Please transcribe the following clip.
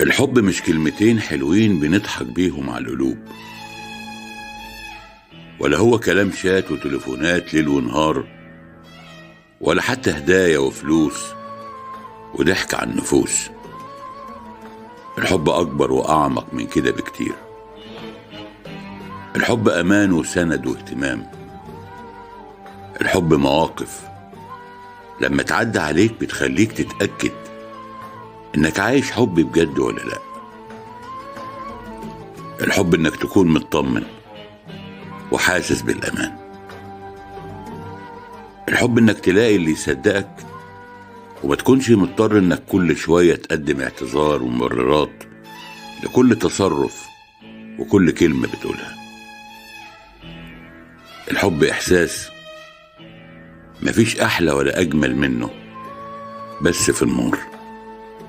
الحب مش كلمتين حلوين بنضحك بيهم على القلوب، ولا هو كلام شات وتليفونات ليل ونهار، ولا حتى هدايا وفلوس وضحك على النفوس. الحب أكبر وأعمق من كده بكتير. الحب أمان وسند واهتمام. الحب مواقف لما تعدي عليك بتخليك تتأكد إنك عايش حب بجد ولا لأ. الحب إنك تكون مطمن وحاسس بالأمان. الحب إنك تلاقي اللي يصدقك وما تكونش مضطر إنك كل شوية تقدم اعتذار ومبررات لكل تصرف وكل كلمة بتقولها. الحب إحساس مفيش أحلى ولا أجمل منه، بس في النور.